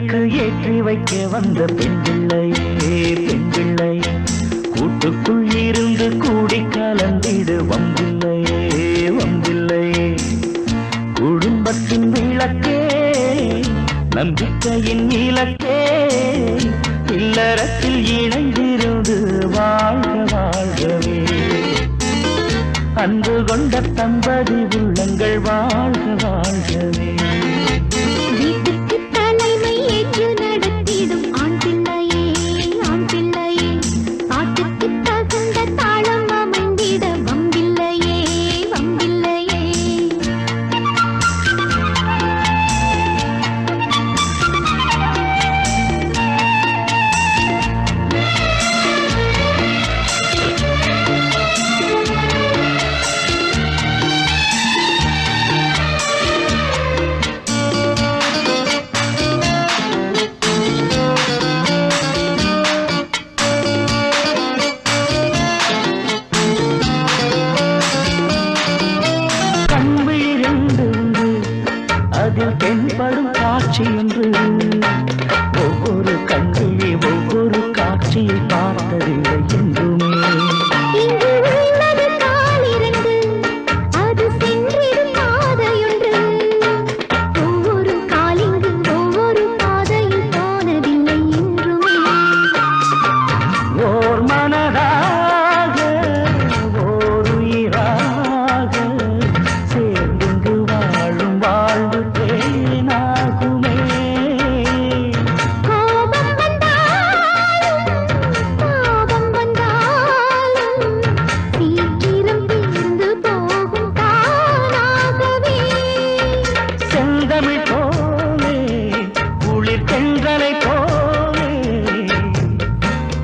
விளக்கு ஏற்றி வைக்க வந்த பெண் பிள்ளை கூட்டுக்குள் இருந்து கூடி கலந்திடு வம்பில்லை குடும்பத்தின் விளக்கே நம்பிக்கையின் இலக்கே இல்லறத்தில் இணைந்திருந்து வாழ்கவே அன்பு கொண்ட தம்பதி உள்ளங்கள் வாழ்கவே வீட்டுக்கு தலைமை ஏற்று நடத்திடும் ஆண் பிள்ளையே பாட்டுக்கு தகுந்த தாளம் அமைந்திட வம்பில்லையே அதில் தென்படும் காட்சி என்று ஒவ்வொரு கண்ணிலே ஒவ்வொரு காட்சியை பார்த்ததில்லை என்றுமே ஓர் மனதாக ஓர் உயிராக சேர்ந்து வாழும் வாழ்வு தேனாகுமே கோபம் வந்தாலும் சீக்கிரம் தீர்ந்து போகும் தானாகவே செந்தமிழ் போலே குளிர் தென்றலை போலே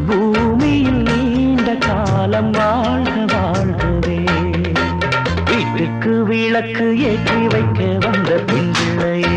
பூமியில் நீண்ட காலம் வாழ்கவே வீட்டுக்கு விளக்கு ஏற்றி வைக்க வந்த பெண் பிள்ளையே